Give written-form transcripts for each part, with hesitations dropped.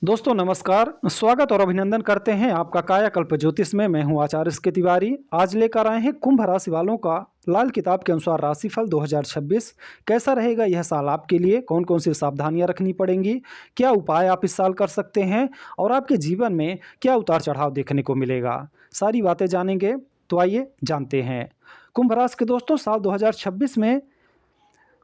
दोस्तों नमस्कार। स्वागत और अभिनंदन करते हैं आपका कायाकल्प ज्योतिष में। मैं हूं आचार्य एस के तिवारी। आज लेकर आए हैं कुंभ राशि वालों का लाल किताब के अनुसार राशिफल 2026 कैसा रहेगा यह साल आपके लिए। कौन कौन सी सावधानियां रखनी पड़ेंगी, क्या उपाय आप इस साल कर सकते हैं और आपके जीवन में क्या उतार चढ़ाव देखने को मिलेगा, सारी बातें जानेंगे। तो आइए जानते हैं। कुंभ राशि के दोस्तों, साल 2026 में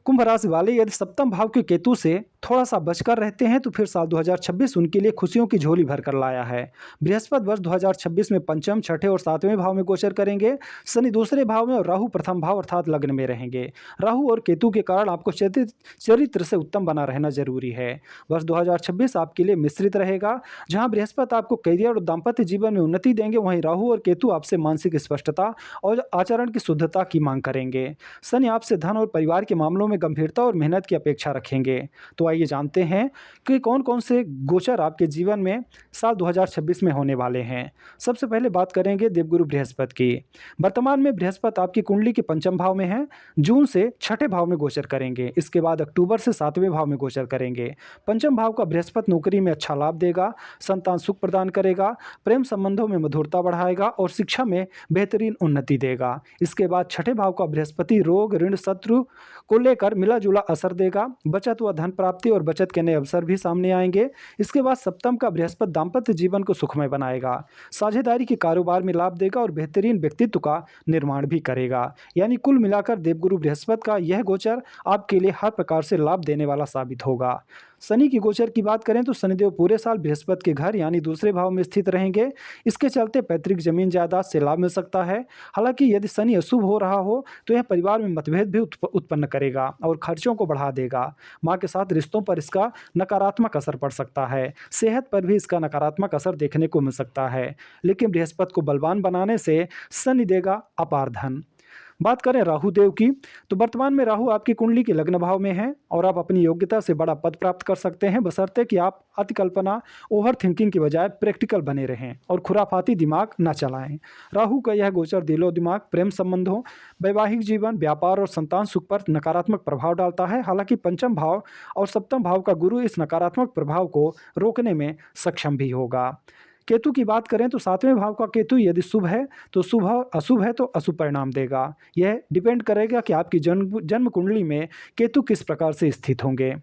कुंभ राशि वाले यदि सप्तम भाव के केतु से थोड़ा सा बचकर रहते हैं तो फिर साल 2026 उनके लिए खुशियों की झोली भरकर लाया है। बृहस्पति वर्ष 2026 में पंचम, छठे और सातवें भाव में गोचर करेंगे। शनि दूसरे भाव में और राहु प्रथम भाव अर्थात लग्न में रहेंगे। राहु और केतु के कारण आपको चरित्र से उत्तम बना रहना जरूरी है। वर्ष 2026 आपके लिए मिश्रित रहेगा। जहाँ बृहस्पति आपको करियर और दाम्पत्य जीवन में उन्नति देंगे, वहीं राहु और केतु आपसे मानसिक स्पष्टता और आचरण की शुद्धता की मांग करेंगे। शनि आपसे धन और परिवार के मामलों में गंभीरता और मेहनत की अपेक्षा रखेंगे। तो आइए जानते हैं कि कौन कौन से गोचर आपके जीवन में साल 2026 में होने वाले हैं। सबसे पहले बात करेंगे देवगुरु बृहस्पति की। वर्तमान में बृहस्पति आपकी कुंडली के पंचम भाव में है। जून से छठे भाव में गोचर करेंगे। इसके बाद अक्टूबर से सातवें भाव में गोचर करेंगे। पंचम भाव का बृहस्पति नौकरी में अच्छा लाभ देगा, संतान सुख प्रदान करेगा, प्रेम संबंधों में मधुरता बढ़ाएगा और शिक्षा में बेहतरीन उन्नति देगा। इसके बाद छठे भाव का बृहस्पति रोग, ऋण, शत्रु को लेकर मिला जुला असर देगा। बचत व धन प्राप्ति और बचत के नए अवसर भी सामने आएंगे। इसके बाद सप्तम का बृहस्पति दाम्पत्य जीवन को सुखमय बनाएगा, साझेदारी के कारोबार में लाभ देगा और बेहतरीन व्यक्तित्व का निर्माण भी करेगा। यानी कुल मिलाकर देवगुरु बृहस्पति का यह गोचर आपके लिए हर प्रकार से लाभ देने वाला साबित होगा। शनि की गोचर की बात करें तो शनिदेव पूरे साल बृहस्पति के घर यानी दूसरे भाव में स्थित रहेंगे। इसके चलते पैतृक जमीन जायदाद से लाभ मिल सकता है। हालांकि यदि शनि अशुभ हो रहा हो तो यह परिवार में मतभेद भी उत्पन्न करेगा और खर्चों को बढ़ा देगा। माँ के साथ रिश्तों पर इसका नकारात्मक असर पड़ सकता है। सेहत पर भी इसका नकारात्मक असर देखने को मिल सकता है। लेकिन बृहस्पति को बलवान बनाने से शनि देगा अपार धन। बात करें राहु देव की तो वर्तमान में राहु आपकी कुंडली के लग्न भाव में है और आप अपनी योग्यता से बड़ा पद प्राप्त कर सकते हैं, बशर्ते कि आप अति कल्पना, ओवर थिंकिंग की बजाय प्रैक्टिकल बने रहें और खुराफाती दिमाग न चलाएं। राहु का यह गोचर दिलो दिमाग, प्रेम संबंधों, वैवाहिक जीवन, व्यापार और संतान सुख पर नकारात्मक प्रभाव डालता है। हालांकि पंचम भाव और सप्तम भाव का गुरु इस नकारात्मक प्रभाव को रोकने में सक्षम भी होगा। केतु की बात करें तो सातवें भाव का केतु यदि शुभ है तो शुभ, अशुभ है तो अशुभ परिणाम देगा। यह डिपेंड करेगा कि आपकी जन्म कुंडली में केतु किस प्रकार से स्थित होंगे।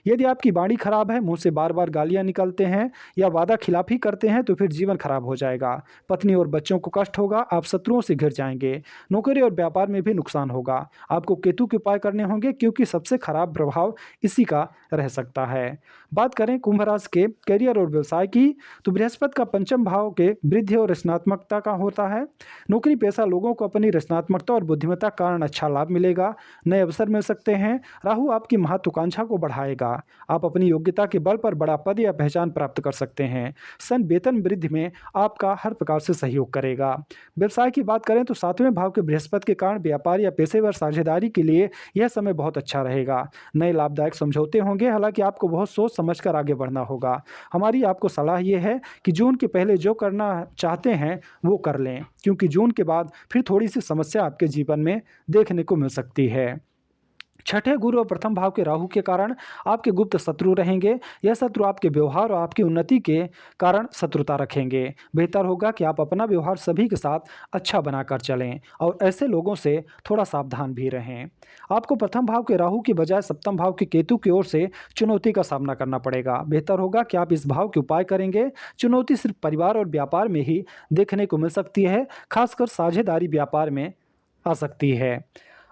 यदि आपकी वाणी खराब है, मुंह से बार बार गालियां निकलते हैं या वादा खिलाफी करते हैं तो फिर जीवन खराब हो जाएगा। पत्नी और बच्चों को कष्ट होगा, आप शत्रुओं से घिर जाएंगे। नौकरी और व्यापार में भी नुकसान होगा। आपको केतु के उपाय करने होंगे क्योंकि सबसे खराब प्रभाव इसी का रह सकता है। बात करें कुंभ राशि के करियर और व्यवसाय की तो बृहस्पति का पंचम भाव के वृद्धि और रचनात्मकता का होता है। नौकरी पेशा लोगों को अपनी रचनात्मकता और बुद्धिमत्ता के कारण अच्छा लाभ मिलेगा, नए अवसर मिल सकते हैं। राहु आपकी महत्वाकांक्षा को बढ़ाएगा, आप अपनी योग्यता के बल पर बड़ा पद या पहचान प्राप्त कर सकते हैं। सन वेतन वृद्धि में आपका हर प्रकार से सहयोग करेगा। व्यवसाय की बात करें तो सातवें भाव के बृहस्पति के कारण व्यापार या पेशेवर साझेदारी के लिए यह समय बहुत अच्छा रहेगा। नए लाभदायक समझौते होंगे, हालांकि आपको बहुत सोच समझकर आगे बढ़ना होगा। हमारी आपको सलाह यह है कि जून के पहले जो करना चाहते हैं वो कर लें, क्योंकि जून के बाद फिर थोड़ी सी समस्या आपके जीवन में देखने को मिल सकती है। छठे गुरु और प्रथम भाव के राहु के कारण आपके गुप्त शत्रु रहेंगे। यह शत्रु आपके व्यवहार और आपकी उन्नति के कारण शत्रुता रखेंगे। बेहतर होगा कि आप अपना व्यवहार सभी के साथ अच्छा बनाकर चलें और ऐसे लोगों से थोड़ा सावधान भी रहें। आपको प्रथम भाव के राहु की बजाय सप्तम भाव के केतु की ओर से चुनौती का सामना करना पड़ेगा। बेहतर होगा कि आप इस भाव के उपाय करेंगे। चुनौती सिर्फ परिवार और व्यापार में ही देखने को मिल सकती है, खासकर साझेदारी व्यापार में आ सकती है।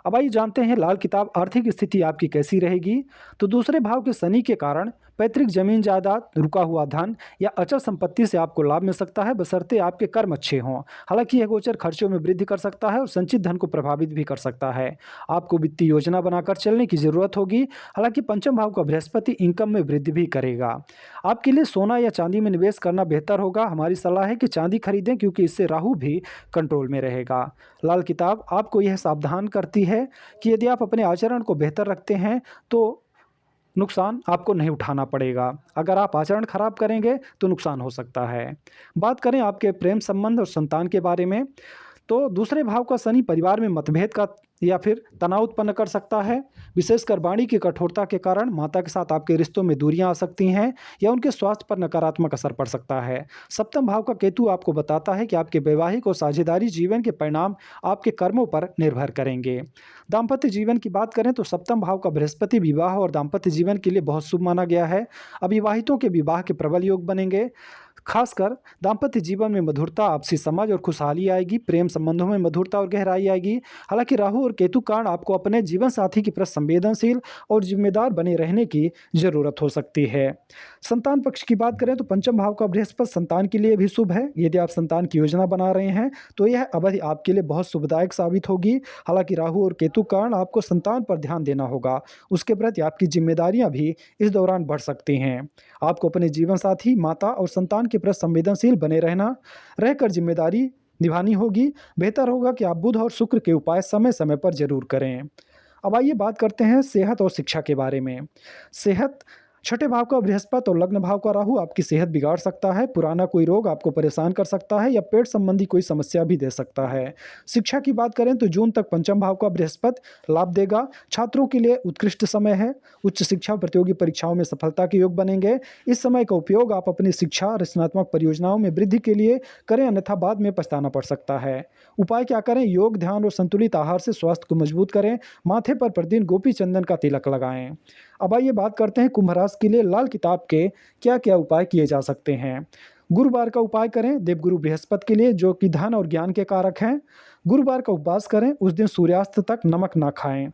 अब आइए जानते हैं लाल किताब आर्थिक स्थिति आपकी कैसी रहेगी। तो दूसरे भाव के शनि के कारण पैतृक जमीन जायदाद, रुका हुआ धन या अचल संपत्ति से आपको लाभ मिल सकता है, बशर्ते आपके कर्म अच्छे हों। हालांकि यह गोचर खर्चों में वृद्धि कर सकता है और संचित धन को प्रभावित भी कर सकता है। आपको वित्तीय योजना बनाकर चलने की जरूरत होगी। हालांकि पंचम भाव का बृहस्पति इनकम में वृद्धि भी करेगा। आपके लिए सोना या चांदी में निवेश करना बेहतर होगा। हमारी सलाह है कि चांदी खरीदें क्योंकि इससे राहु भी कंट्रोल में रहेगा। लाल किताब आपको यह सावधान करती है कि यदि आप अपने आचरण को बेहतर रखते हैं तो नुकसान आपको नहीं उठाना पड़ेगा। अगर आप आचरण खराब करेंगे तो नुकसान हो सकता है। बात करें आपके प्रेम संबंध और संतान के बारे में तो दूसरे भाव का शनि परिवार में मतभेद का या फिर तनाव उत्पन्न कर सकता है। विशेषकर वाणी की कठोरता के कारण माता के साथ आपके रिश्तों में दूरियां आ सकती हैं या उनके स्वास्थ्य पर नकारात्मक असर पड़ सकता है। सप्तम भाव का केतु आपको बताता है कि आपके वैवाहिक और साझेदारी जीवन के परिणाम आपके कर्मों पर निर्भर करेंगे। दाम्पत्य जीवन की बात करें तो सप्तम भाव का बृहस्पति विवाह और दाम्पत्य जीवन के लिए बहुत शुभ माना गया है। अविवाहितों के विवाह के प्रबल योग बनेंगे। खासकर दाम्पत्य जीवन में मधुरता, आपसी समझ और खुशहाली आएगी। प्रेम संबंधों में मधुरता और गहराई आएगी। हालांकि राहु और केतु कारण आपको अपने जीवन साथी के प्रति संवेदनशील और जिम्मेदार बने रहने की जरूरत हो सकती है। संतान पक्ष की बात करें तो पंचम भाव का बृहस्पति संतान के लिए भी शुभ है। यदि आप संतान की योजना बना रहे हैं तो यह अवधि आपके लिए बहुत शुभदायक साबित होगी। हालांकि राहु और केतु कारण आपको संतान पर ध्यान देना होगा। उसके प्रति आपकी जिम्मेदारियां भी इस दौरान बढ़ सकती हैं। आपको अपने जीवन साथी, माता और संतान के प्रति संवेदनशील बने रहकर जिम्मेदारी निभानी होगी। बेहतर होगा कि आप बुध और शुक्र के उपाय समय समय पर जरूर करें। अब आइए बात करते हैं सेहत और शिक्षा के बारे में। सेहत, छठे भाव का बृहस्पति और लग्न भाव का राहु आपकी सेहत बिगाड़ सकता है। पुराना कोई रोग आपको परेशान कर सकता है या पेट संबंधी कोई समस्या भी दे सकता है। शिक्षा की बात करें तो जून तक पंचम भाव का बृहस्पति लाभ देगा। छात्रों के लिए उत्कृष्ट समय है। उच्च शिक्षा प्रतियोगी परीक्षाओं में सफलता के योग बनेंगे। इस समय का उपयोग आप अपनी शिक्षा रचनात्मक परियोजनाओं में वृद्धि के लिए करें, अन्यथा बाद में पछताना पड़ सकता है। उपाय क्या करें? योग, ध्यान और संतुलित आहार से स्वास्थ्य को मजबूत करें। माथे पर प्रतिदिन गोपी चंदन का तिलक लगाएं। अब आइए बात करते हैं कुंभ राशि के लिए लाल किताब के क्या क्या उपाय किए जा सकते हैं। गुरुवार का उपाय करें देवगुरु बृहस्पति के लिए, जो कि धन और ज्ञान के कारक हैं। गुरुवार का उपवास करें। उस दिन सूर्यास्त तक नमक ना खाएं।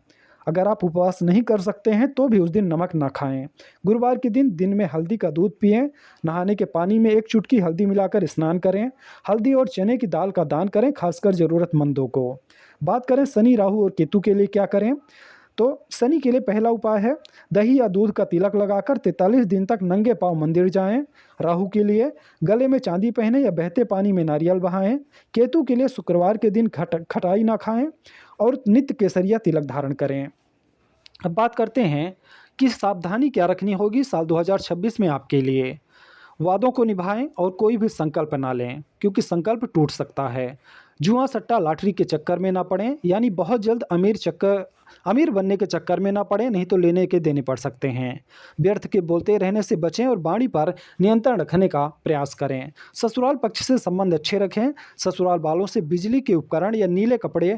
अगर आप उपवास नहीं कर सकते हैं तो भी उस दिन नमक ना खाएं। गुरुवार के दिन में हल्दी का दूध पिएं। नहाने के पानी में 1 चुटकी हल्दी मिलाकर स्नान करें। हल्दी और चने की दाल का दान करें, खासकर जरूरतमंदों को। बात करें शनि, राहु और केतु के लिए क्या करें, तो शनि के लिए पहला उपाय है दही या दूध का तिलक लगाकर 43 दिन तक नंगे पांव मंदिर जाएं। राहु के लिए गले में चांदी पहने या बहते पानी में नारियल बहाएं। केतु के लिए शुक्रवार के दिन खटाई ना खाएं और नित्य केसरिया तिलक धारण करें। अब बात करते हैं कि सावधानी क्या रखनी होगी साल 2026 में आपके लिए। वादों को निभाएं और कोई भी संकल्प ना लें, क्योंकि संकल्प टूट सकता है। जुआ, सट्टा, लॉटरी के चक्कर में ना पड़ें, यानी बहुत जल्द अमीर बनने के चक्कर में ना पड़े, नहीं तो लेने के देने पड़ सकते हैं। व्यर्थ के बोलते रहने से बचें और वाणी पर नियंत्रण रखने का प्रयास करें। ससुराल पक्ष से संबंध अच्छे रखें। ससुराल वालों से बिजली के उपकरण या नीले कपड़े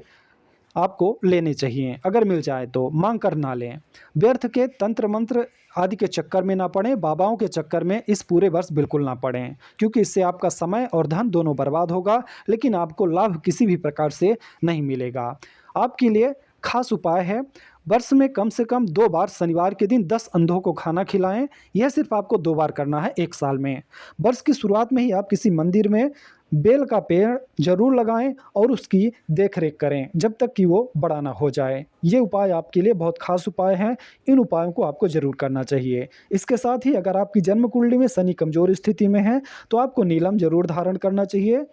आपको लेने चाहिए। अगर मिल जाए तो मांग कर ना लें। व्यर्थ के तंत्र मंत्र आदि के चक्कर में ना पड़ें। बाबाओं के चक्कर में इस पूरे वर्ष बिल्कुल ना पड़ें, क्योंकि इससे आपका समय और धन दोनों बर्बाद होगा, लेकिन आपको लाभ किसी भी प्रकार से नहीं मिलेगा। आपके लिए खास उपाय है, वर्ष में कम से कम 2 बार शनिवार के दिन 10 अंधों को खाना खिलाएं। यह सिर्फ आपको 2 बार करना है 1 साल में। वर्ष की शुरुआत में ही आप किसी मंदिर में बेल का पेड़ जरूर लगाएं और उसकी देखरेख करें जब तक कि वो बड़ा ना हो जाए। ये उपाय आपके लिए बहुत खास उपाय हैं। इन उपायों को आपको जरूर करना चाहिए। इसके साथ ही अगर आपकी जन्म कुंडली में शनि कमजोर स्थिति में है तो आपको नीलम जरूर धारण करना चाहिए।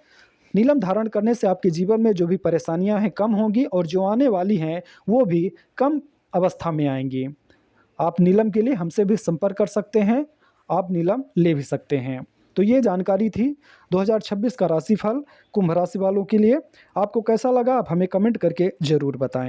नीलम धारण करने से आपके जीवन में जो भी परेशानियां हैं कम होंगी और जो आने वाली हैं वो भी कम अवस्था में आएंगी। आप नीलम के लिए हमसे भी संपर्क कर सकते हैं। आप नीलम ले भी सकते हैं। तो ये जानकारी थी 2026 का राशिफल कुंभ राशि वालों के लिए। आपको कैसा लगा आप हमें कमेंट करके ज़रूर बताएं।